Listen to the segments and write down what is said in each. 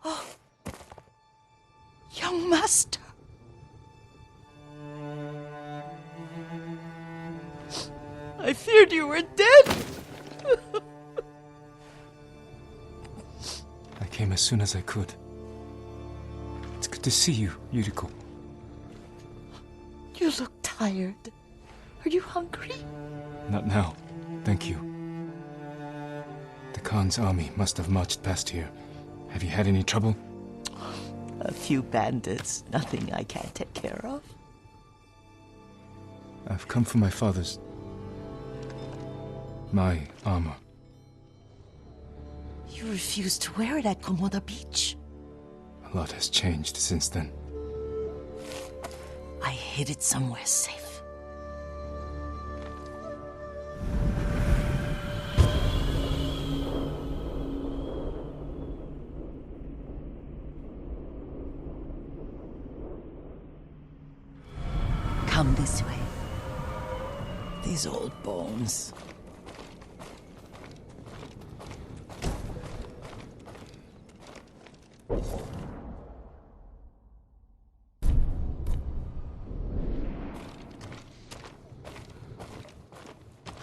Oh, young master. I feared you were dead. I came as soon as I could. It's good to see you, Yuriko. You look tired. Are you hungry? Not now, thank you. The Khan's army must have marched past here. Have you had any trouble? A few bandits. Nothing I can't take care of. I've come for my father's... my armor. You refused to wear it at Komoda Beach. A lot has changed since then. I hid it somewhere safe. Come this way. These old bones.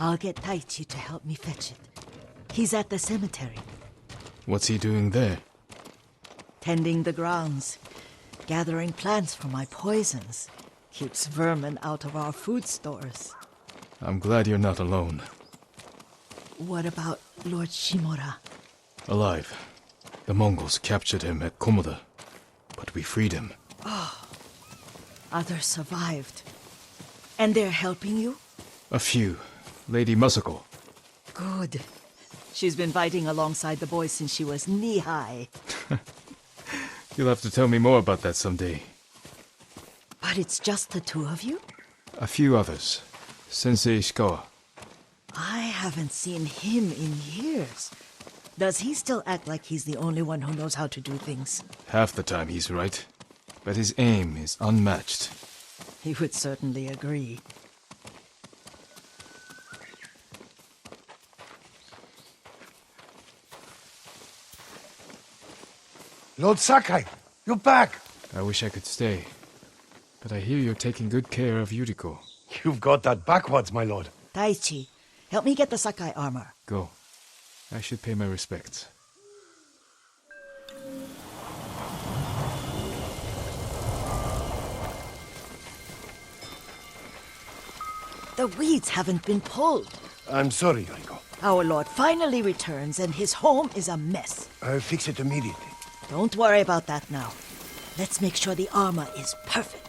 I'll get Taichi to help me fetch it. He's at the cemetery. What's he doing there? Tending the grounds. Gathering plants for my poisons. Keeps vermin out of our food stores. I'm glad you're not alone. What about Lord Shimura? Alive. The Mongols captured him at Komoda, but we freed him. Others survived. And they're helping you? A few. Lady Masako. Good. She's been fighting alongside the boys since she was knee-high. You'll have to tell me more about that someday. But it's just the two of you? A few others. Sensei Ishikawa. I haven't seen him in years. Does he still act like he's the only one who knows how to do things? Half the time he's right, but his aim is unmatched. He would certainly agree. Lord Sakai, you're back. I wish I could stay, but I hear you're taking good care of Yuriko. You've got that backwards, my lord. Taichi, help me get the Sakai armor. Go. I should pay my respects. The weeds haven't been pulled. I'm sorry, Yuriko. Our lord finally returns and his home is a mess. I'll fix it immediately. Don't worry about that now. Let's make sure the armor is perfect.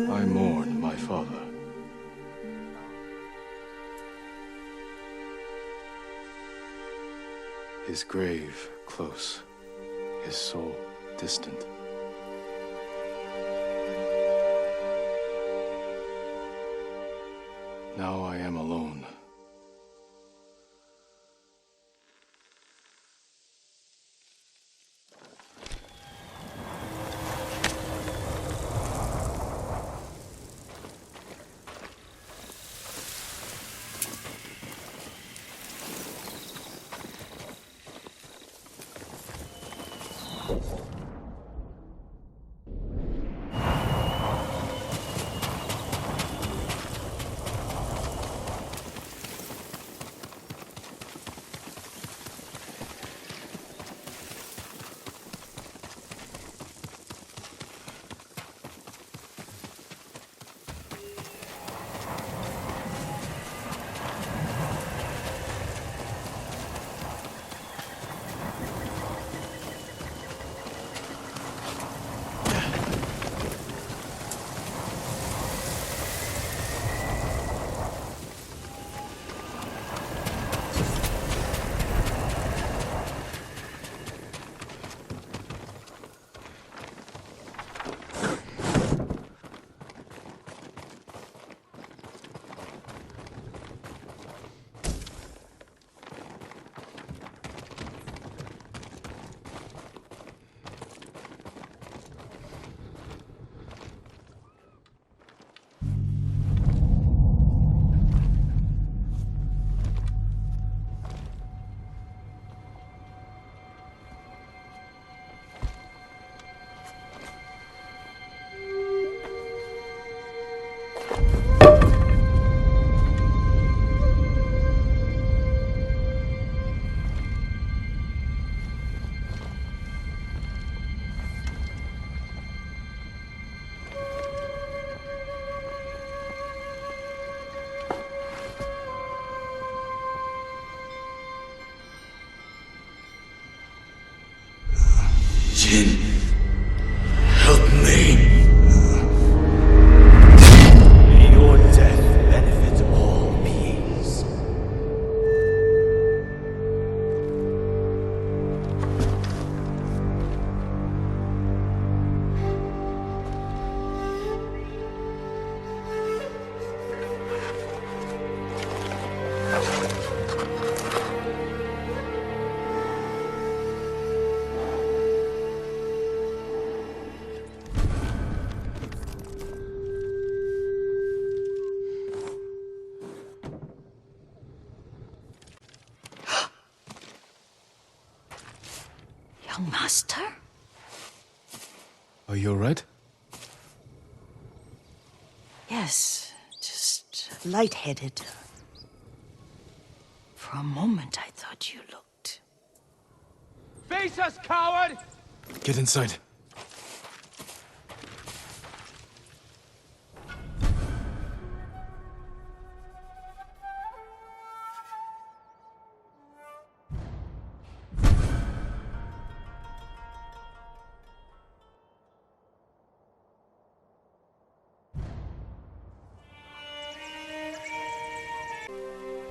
I mourn my father. His grave close, his soul distant. Now I am alone, Jin, help me. May your death benefit all beings. Young master? Are you alright? Yes, just lightheaded. For a moment, I thought you looked... Face us, coward! Get inside.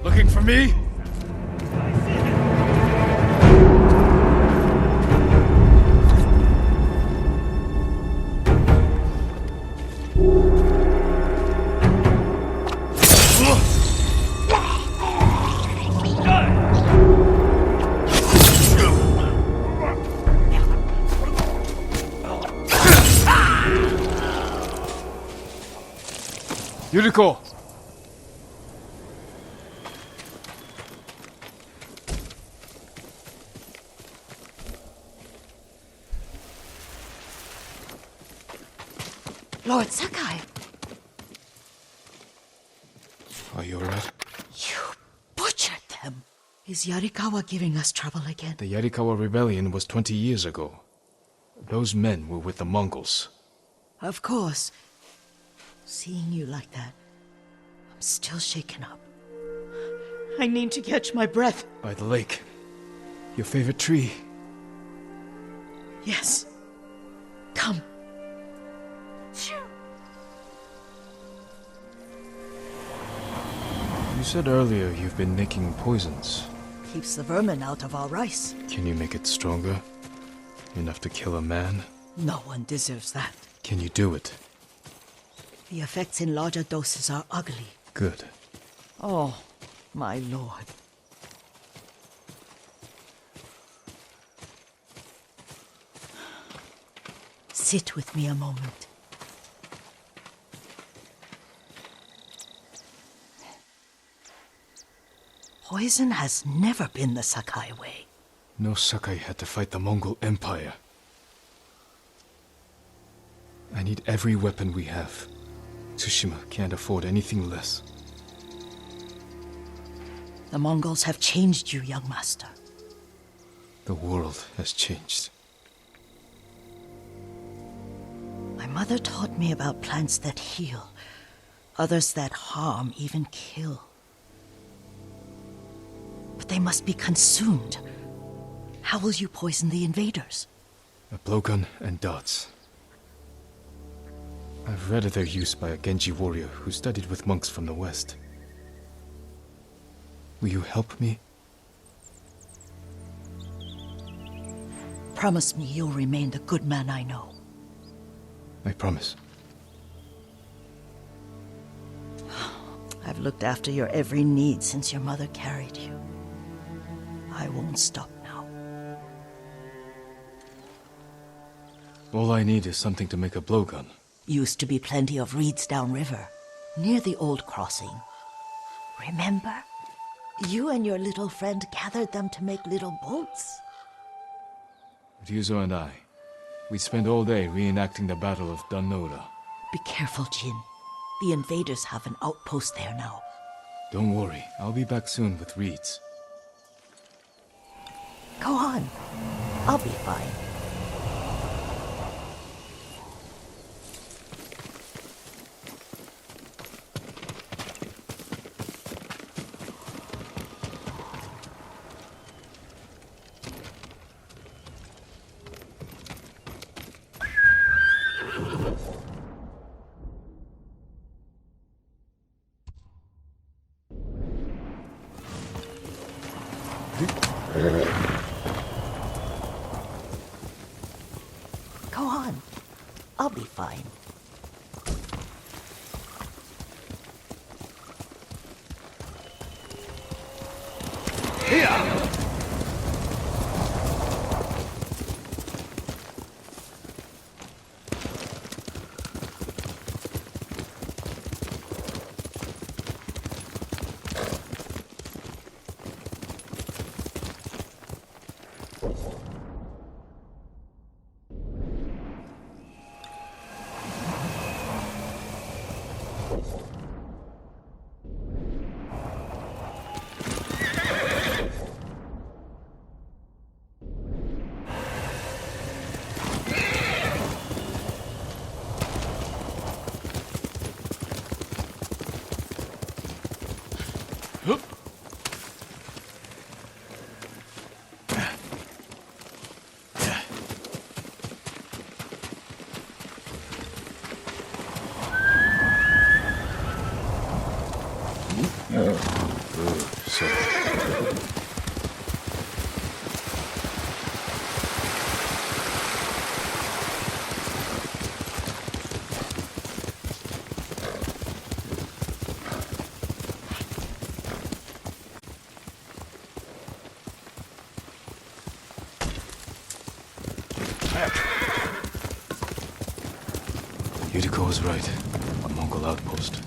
Looking for me? Yuriko! Lord Sakai! Are you alright? You butchered them! Is Yarikawa giving us trouble again? The Yarikawa rebellion was 20 years ago. Those men were with the Mongols. Of course. Seeing you like that, I'm still shaken up. I need to catch my breath. By the lake. Your favorite tree. Yes. Come. You said earlier you've been making poisons. Keeps the vermin out of our rice. Can you make it stronger? Enough to kill a man? No one deserves that. Can you do it? The effects in larger doses are ugly. Good. Oh, my lord. Sit with me a moment. Poison has never been the Sakai way. No Sakai had to fight the Mongol Empire. I need every weapon we have. Tsushima can't afford anything less. The Mongols have changed you, young master. The world has changed. My mother taught me about plants that heal, others that harm, even kill. But they must be consumed. How will you poison the invaders? A blowgun and darts. I've read of their use by a Genji warrior who studied with monks from the west. Will you help me? Promise me you'll remain the good man I know. I promise. I've looked after your every need since your mother carried you. I won't stop now. All I need is something to make a blowgun. Used to be plenty of reeds downriver, near the old crossing. Remember? You and your little friend gathered them to make little boats. Ryuzo and I, we spent all day reenacting the Battle of Dannoura. Be careful, Jin. The invaders have an outpost there now. Don't worry, I'll be back soon with reeds. Go on. I'll be fine. Go on. I'll be fine. Yuriko was right. A Mongol outpost.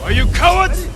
Are you cowards?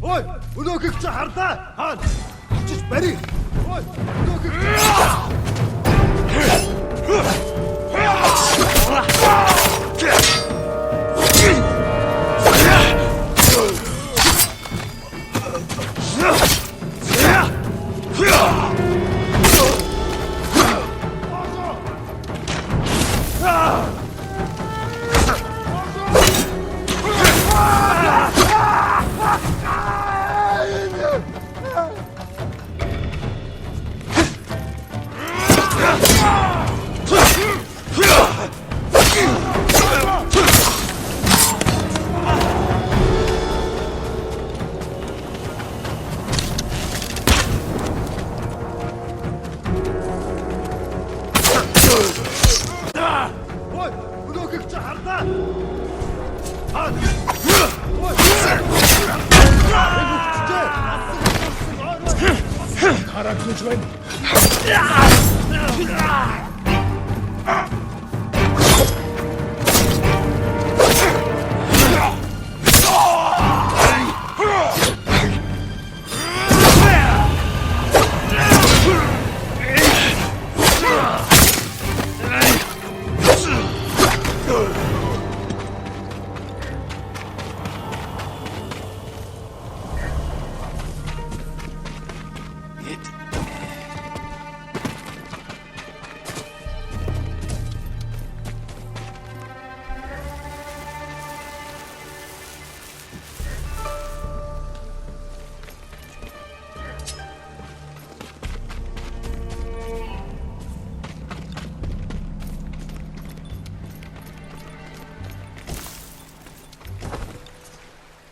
Ой, өнөөхийг чи хардаа. Хаан. Чич бари. Ой, өнөөхийг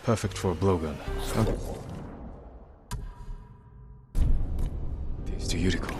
Perfect for a blowgun. Taste to Yuriko.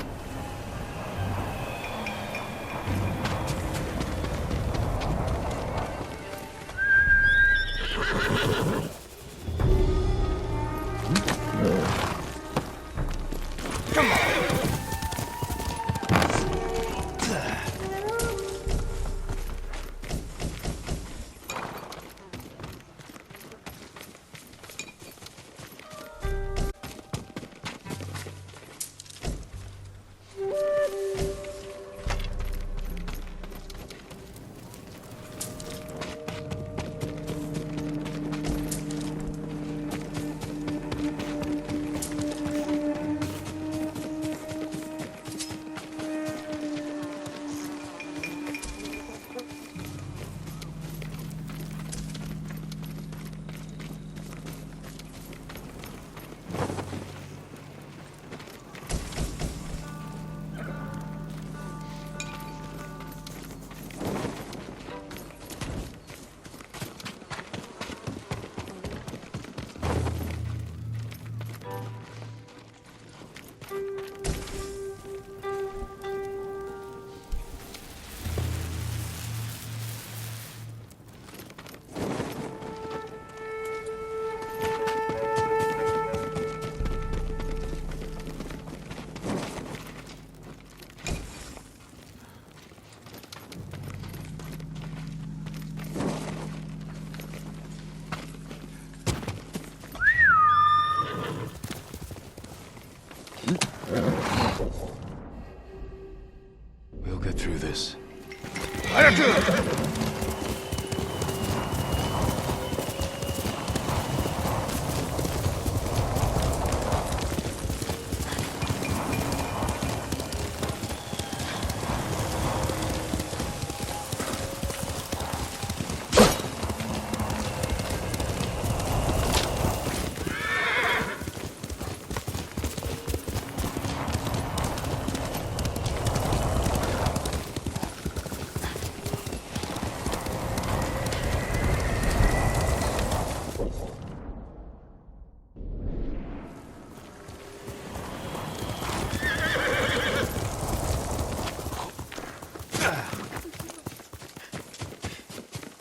We'll get through this.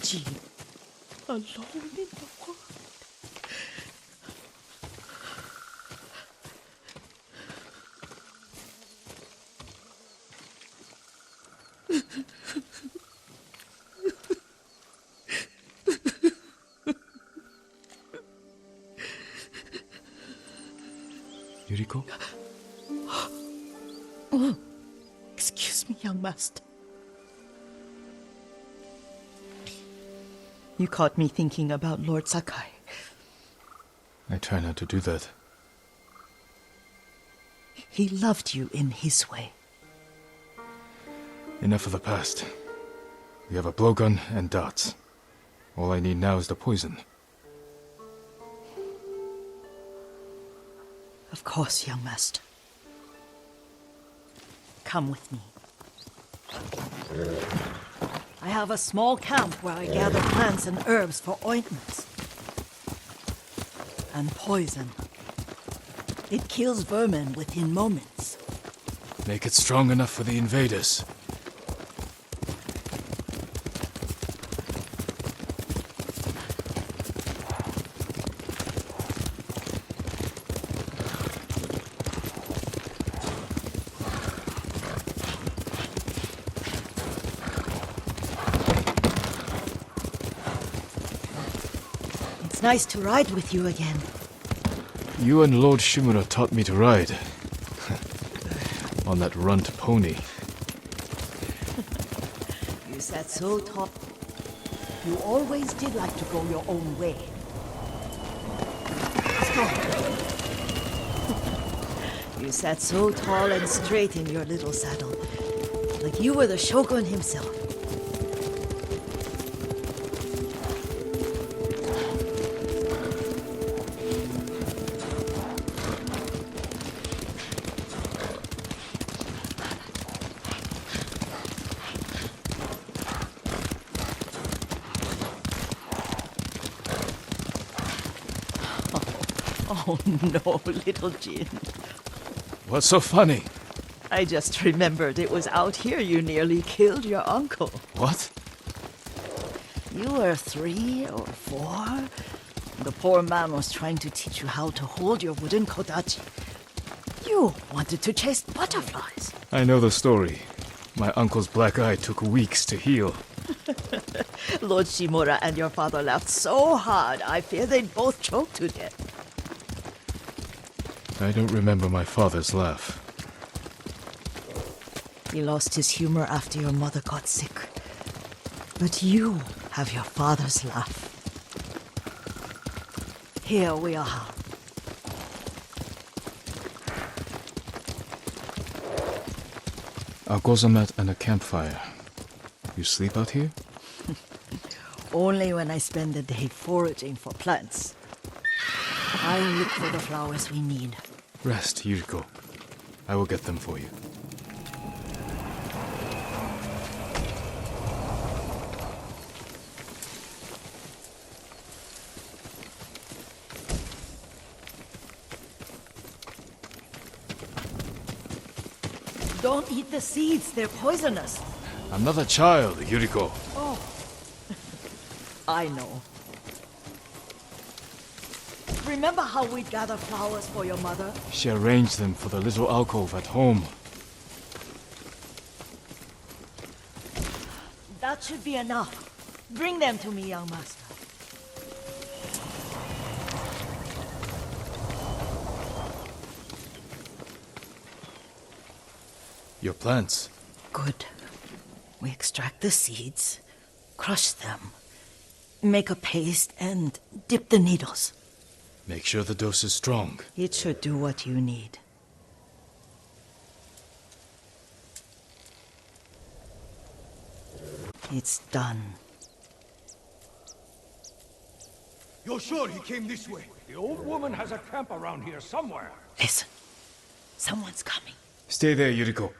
Jin, alone in the world. Yuriko? Excuse me, young master. You caught me thinking about Lord Sakai. I try not to do that. He loved you in his way. Enough of the past. We have a blowgun and darts. All I need now is the poison. Of course, young master. Come with me. I have a small camp where I gather plants and herbs for ointments. And poison. It kills vermin within moments. Make it strong enough for the invaders. It's nice to ride with you again. You and Lord Shimura taught me to ride. On that runt pony. You sat so tall. You always did like to go your own way. Let's go. You sat so tall and straight in your little saddle. Like you were the shogun himself. Oh no, little Jin. What's so funny? I just remembered it was out here you nearly killed your uncle. What? You were 3 or 4. The poor man was trying to teach you how to hold your wooden kodachi. You wanted to chase butterflies. I know the story. My uncle's black eye took weeks to heal. Lord Shimura and your father laughed so hard, I fear they'd both choke to death. I don't remember my father's laugh. He lost his humor after your mother got sick. But you have your father's laugh. Here we are. A gozamat and a campfire. You sleep out here? Only when I spend the day foraging for plants. I'll look for the flowers we need. Rest, Yuriko. I will get them for you. Don't eat the seeds, they're poisonous. I'm not a child, Yuriko. Oh. I know. Remember how we'd gather flowers for your mother? She arranged them for the little alcove at home. That should be enough. Bring them to me, young master. Your plants. Good. We extract the seeds, crush them, make a paste, and dip the needles. Make sure the dose is strong. It should do what you need. It's done. You're sure he came this way? The old woman has a camp around here somewhere. Listen. Someone's coming. Stay there, Yuriko.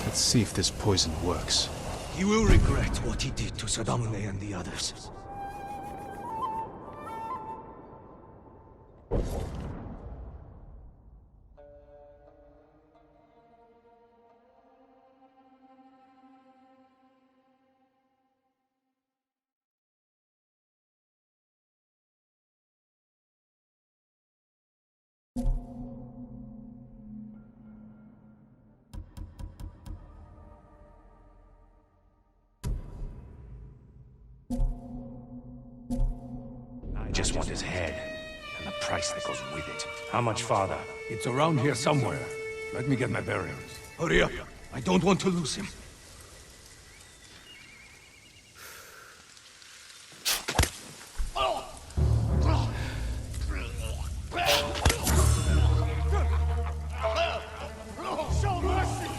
Let's see if this poison works. He will regret what he did to Sadamune and the others. just want his head, and the price that goes with it. How much farther? It's around here somewhere. Let me get my bearings. Hurry up. I don't want to lose him. Show mercy!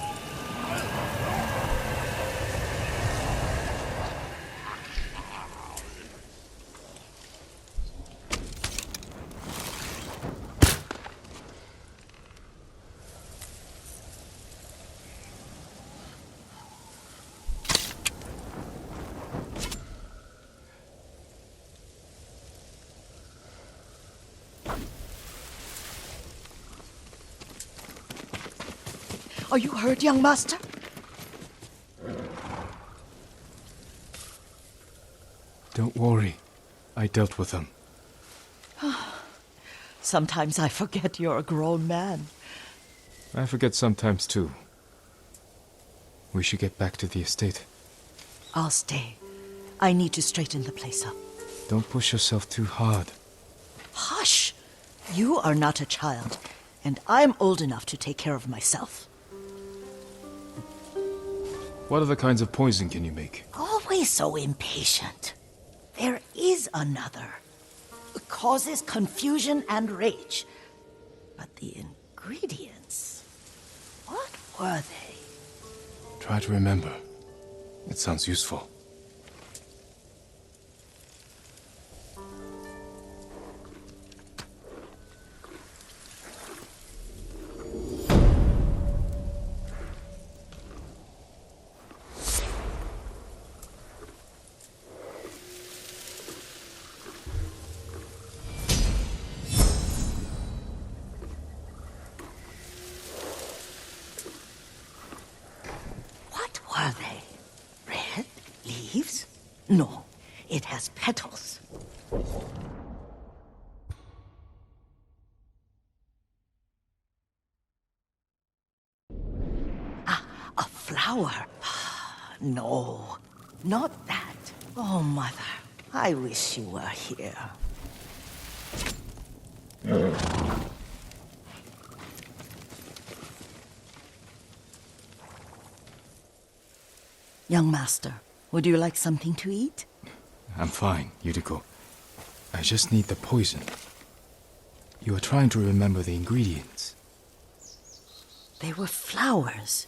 Are you hurt, young master? Don't worry. I dealt with them. Sometimes I forget you're a grown man. I forget sometimes too. We should get back to the estate. I'll stay. I need to straighten the place up. Don't push yourself too hard. Hush! You are not a child, and I'm old enough to take care of myself. What other kinds of poison can you make? Always so impatient. There is another. It causes confusion and rage. But the ingredients... what were they? Try to remember. It sounds useful. What were they? Red? Leaves? No, it has petals. Ah, a flower. No, not that. Oh, Mother, I wish you were here. Young master, would you like something to eat? I'm fine, Yuriko. I just need the poison. You are trying to remember the ingredients. They were flowers.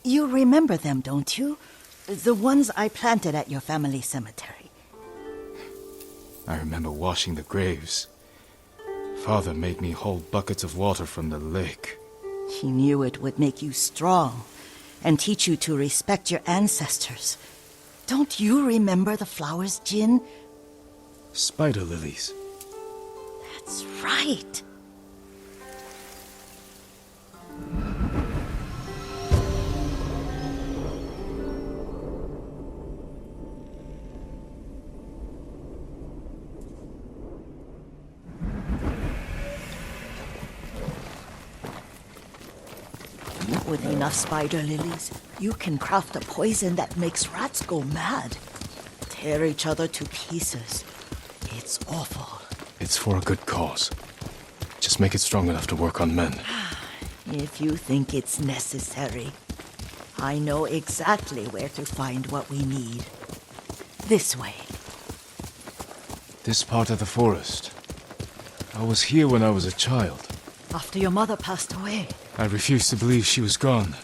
You remember them, don't you? The ones I planted at your family cemetery. I remember washing the graves. Father made me hold buckets of water from the lake. He knew it would make you strong and teach you to respect your ancestors. Don't you remember the flowers, Jin? Spider lilies. That's right. With enough spider lilies, you can craft a poison that makes rats go mad. Tear each other to pieces. It's awful. It's for a good cause. Just make it strong enough to work on men. If you think it's necessary, I know exactly where to find what we need. This way. This part of the forest. I was here when I was a child. After your mother passed away. I refused to believe she was gone.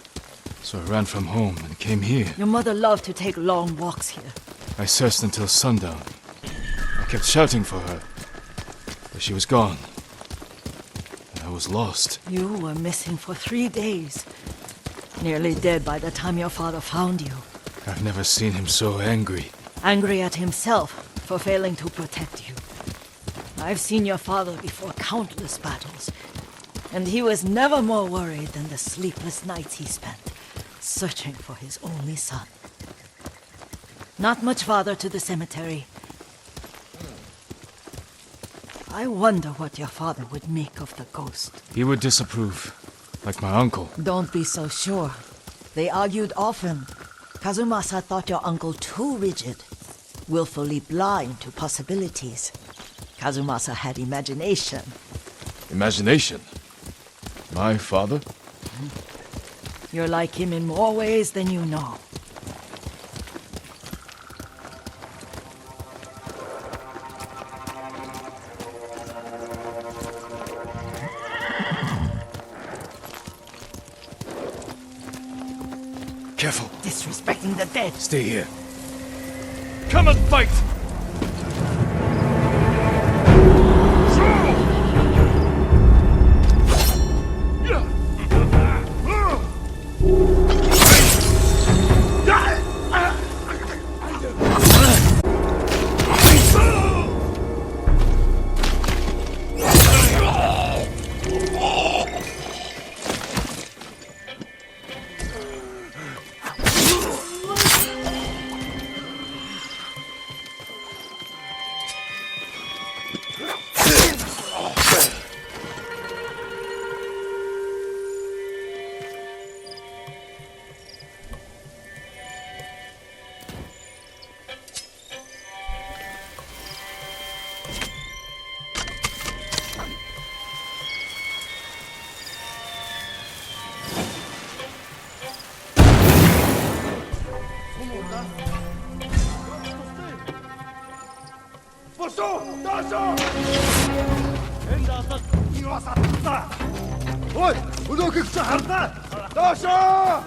So I ran from home and came here. Your mother loved to take long walks here. I searched until sundown. I kept shouting for her. But she was gone. And I was lost. You were missing for 3 days. Nearly dead by the time your father found you. I've never seen him so angry. Angry at himself for failing to protect you. I've seen your father before countless battles. And he was never more worried than the sleepless nights he spent searching for his only son. Not much farther to the cemetery. I wonder what your father would make of the ghost. He would disapprove, like my uncle. Don't be so sure. They argued often. Kazumasa thought your uncle too rigid, willfully blind to possibilities. Kazumasa had imagination. Imagination? My father? You're like him in more ways than you know. Careful. Disrespecting the dead. Stay here. Come and fight! Ой, өнөөхийг чи харлаа. Доошоо!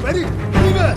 Бари, нэмэ!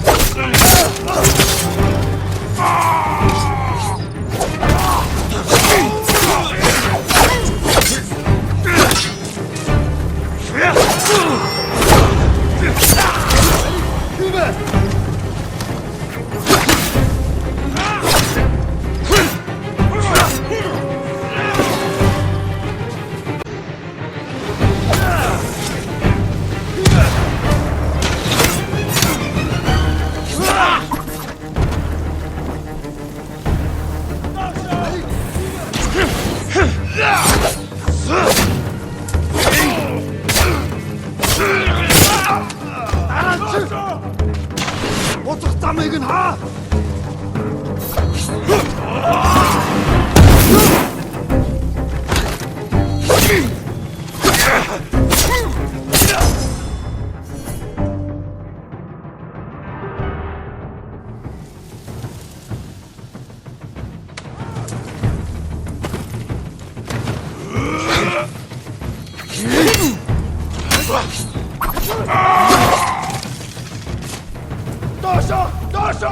Уцах замыг нь хаа! Доошоо! Доошоо!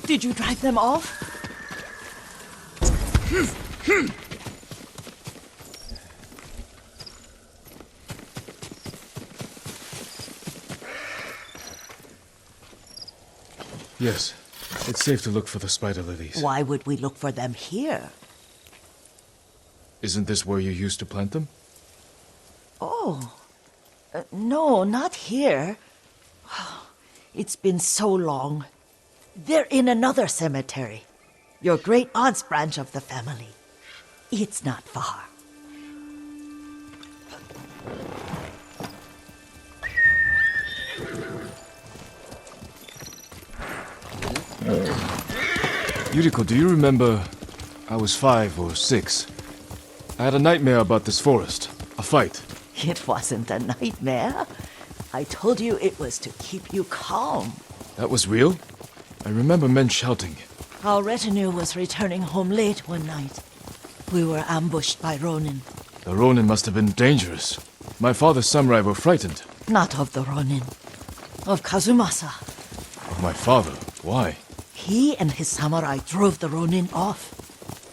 Did you drive them off? Yes. It's safe to look for the spider lilies. Why would we look for them here? Isn't this where you used to plant them? Oh. No, not here. It's been so long. They're in another cemetery. Your great aunt's branch of the family. It's not far. Yuriko, do you remember I was 5 or 6 I had a nightmare about this forest. A fight. It wasn't a nightmare. I told you it was to keep you calm. That was real? I remember men shouting. Our retinue was returning home late one night. We were ambushed by Ronin. The Ronin must have been dangerous. My father's samurai were frightened. Not of the Ronin. Of Kazumasa. Of my father? Why? He and his samurai drove the Ronin off.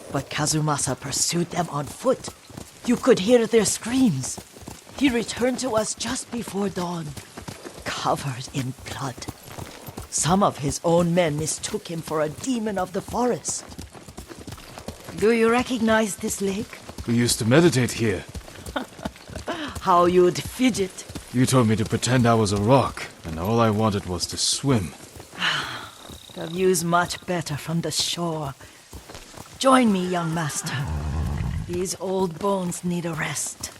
But Kazumasa pursued them on foot. You could hear their screams. He returned to us just before dawn, covered in blood. Some of his own men mistook him for a demon of the forest. Do you recognize this lake? We used to meditate here. How you'd fidget. You told me to pretend I was a rock, and all I wanted was to swim. The view's much better from the shore. Join me, young master. These old bones need a rest.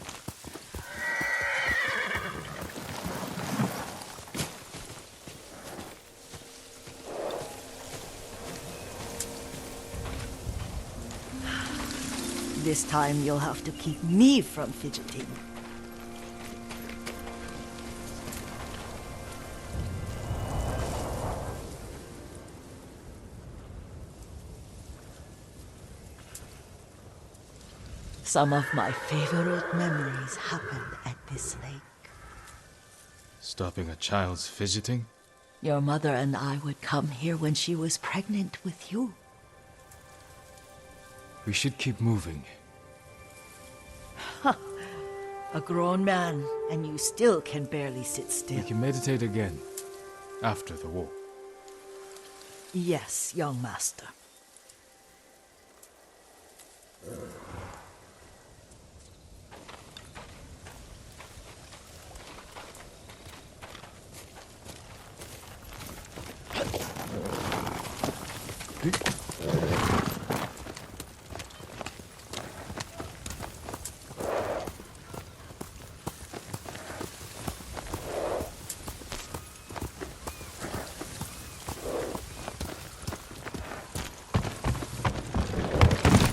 This time you'll have to keep me from fidgeting. Some of my favorite memories happened at this lake. Stopping a child's fidgeting? Your mother and I would come here when she was pregnant with you. We should keep moving. A grown man, and you still can barely sit still. We can meditate again. After the war. Yes, young master.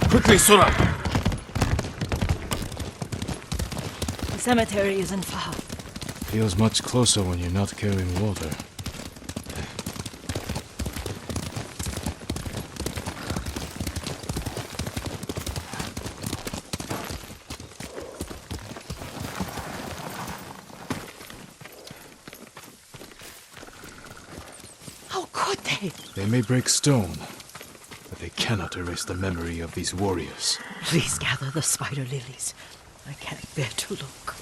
Quickly, Sora! The cemetery isn't far. Feels much closer when you're not carrying water. How could they? They may break stone, but they cannot erase the memory of these warriors. Please gather the spider lilies. I can't bear to look.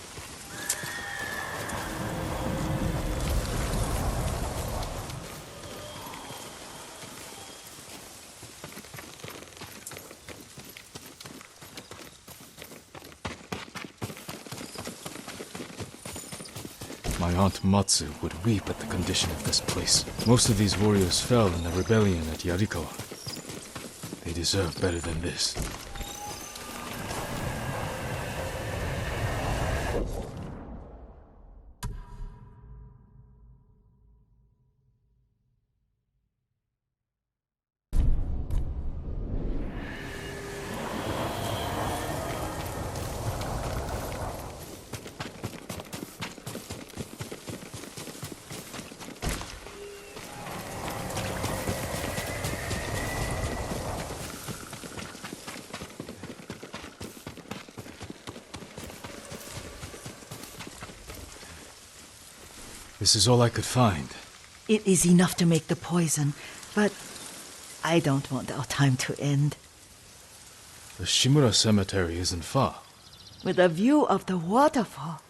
My aunt Matsu would weep at the condition of this place. Most of these warriors fell in the rebellion at Yarikawa. They deserve better than this. This is all I could find. It is enough to make the poison, but I don't want our time to end. The Shimura Cemetery isn't far. With a view of the waterfall.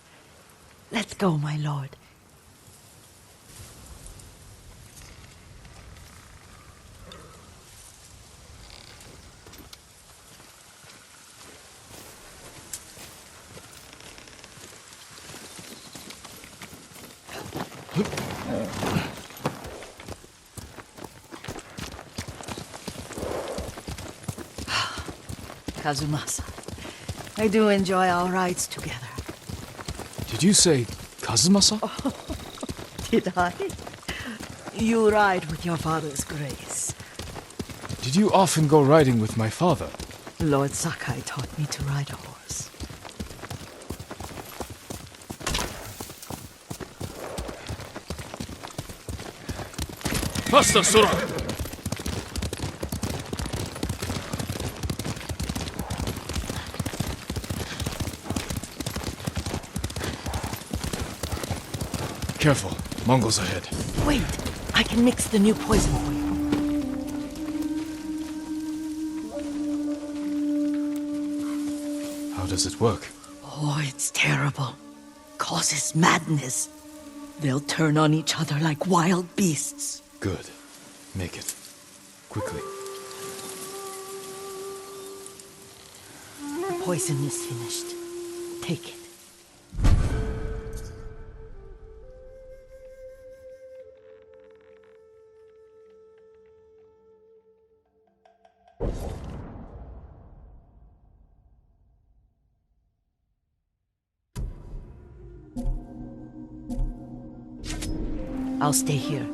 Let's go, my lord. Kazumasa, I do enjoy our rides together. Did you say Kazumasa? Did I? You ride with your father's grace. Did you often go riding with my father? Lord Sakai taught me to ride a horse. Faster, Sora! Careful, Mongols ahead. Wait, I can mix the new poison for you. How does it work? Oh, it's terrible. Causes madness. They'll turn on each other like wild beasts. Good. Make it. Quickly. The poison is finished. Take it. I'll stay here.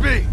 me!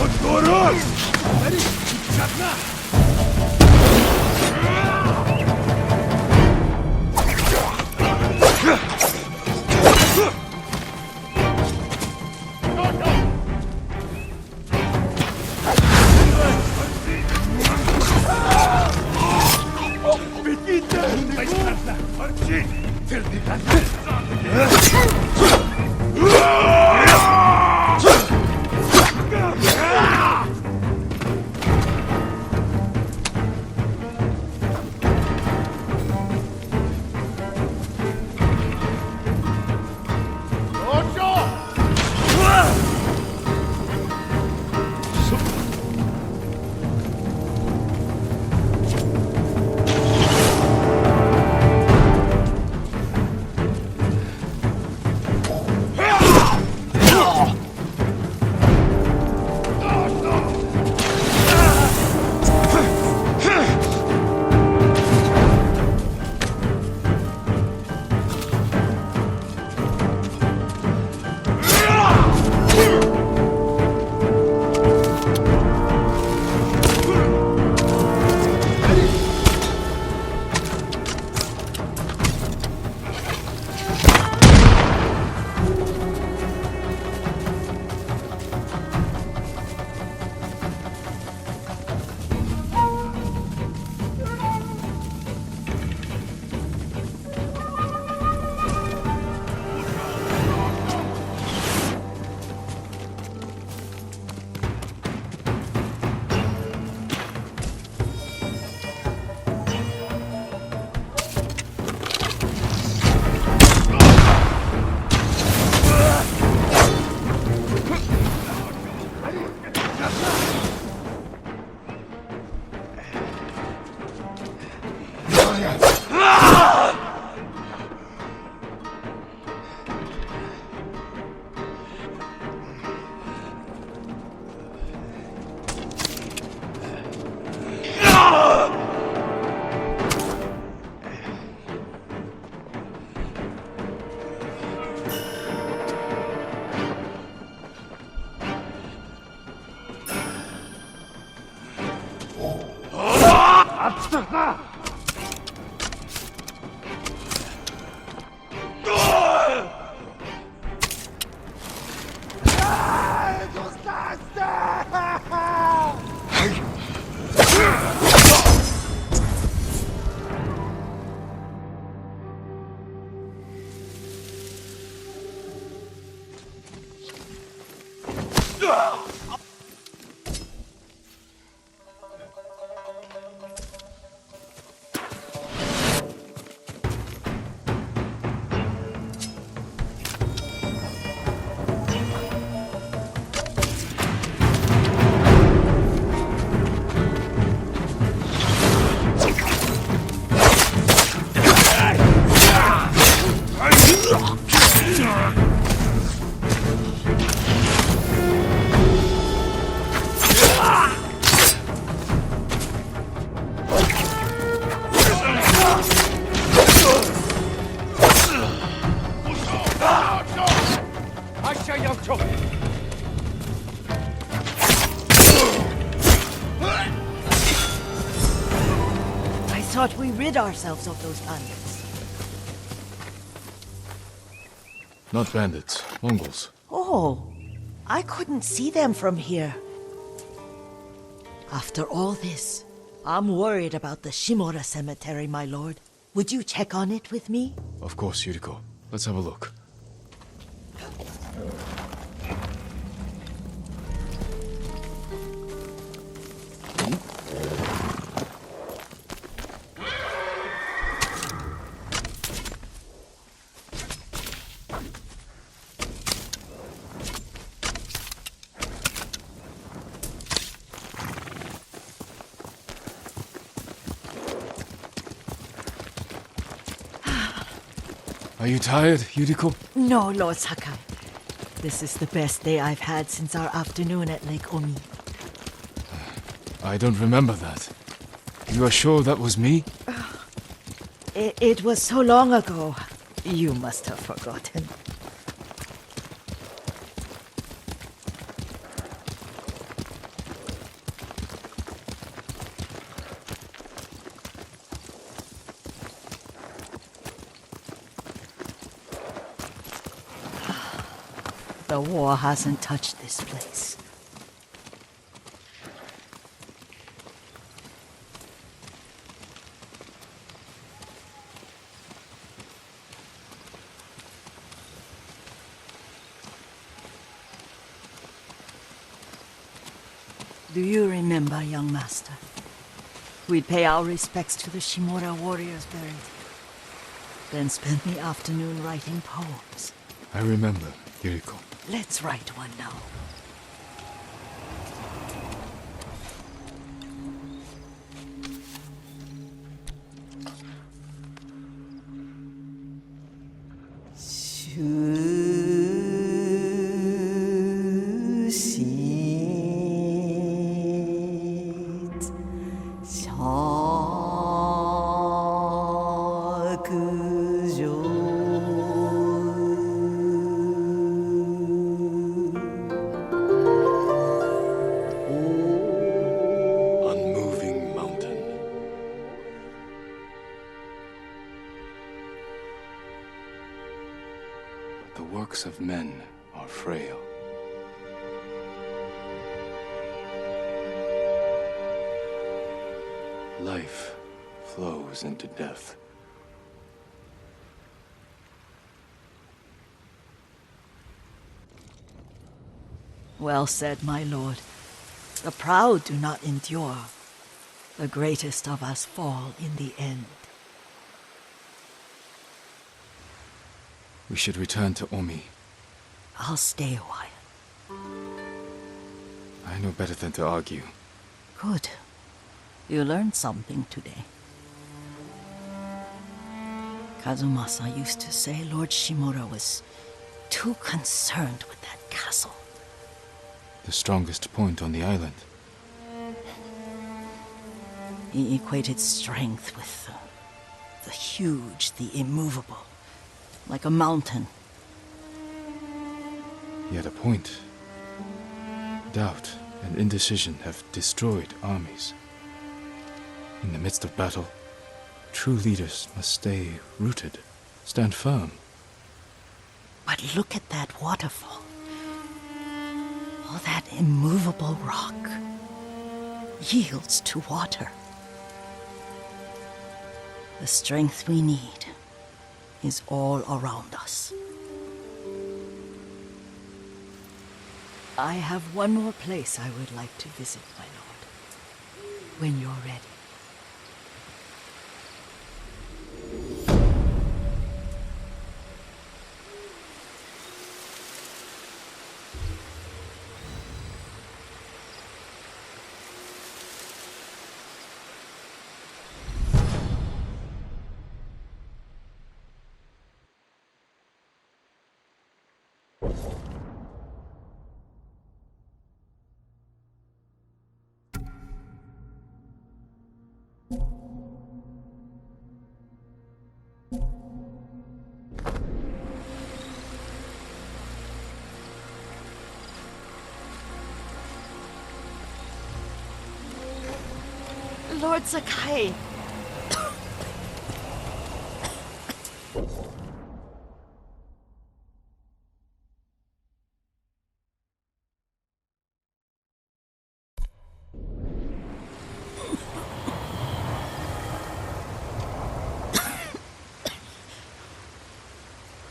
What's going on? I thought we rid ourselves of those bandits. Not bandits, Mongols. Oh, I couldn't see them from here. After all this, I'm worried about the Shimura cemetery, my lord. Would you check on it with me? Of course, Yuriko. Let's have a look. Are you tired, Yuriko? No, Lord Sakai. This is the best day I've had since our afternoon at Lake Omi. I don't remember that. You are sure that was me? It was so long ago. You must have forgotten. The war hasn't touched this place. Do you remember, young master? We'd pay our respects to the Shimura warriors buried here, then spend the afternoon writing poems. I remember, Yuriko. Let's write one now. Unmoving mountain. The works of men are frail. Life flows into death. Well said, my lord. The proud do not endure. The greatest of us fall in the end. We should return to Omi. I'll stay a while. I know better than to argue. Good. You learned something today. Kazumasa used to say Lord Shimura was too concerned with that castle. The strongest point on the island. He equated strength with the huge, the immovable, like a mountain. He had a point. Doubt and indecision have destroyed armies. In the midst of battle, true leaders must stay rooted, stand firm. But look at that waterfall. All that immovable rock yields to water. The strength we need is all around us. I have one more place I would like to visit, my lord. When you're ready. Lord Sakai!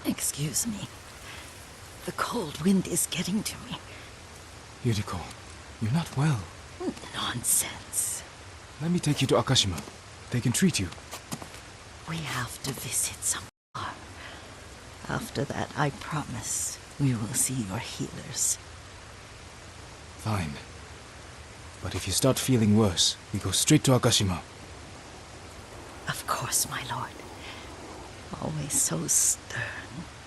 Excuse me. The cold wind is getting to me. Yuriko, you're not well. Nonsense. Let me take you to Akashima. They can treat you. We have to visit some more. After that, I promise we will see your healers. Fine. But if you start feeling worse, we go straight to Akashima. Of course, my lord. Always so stern.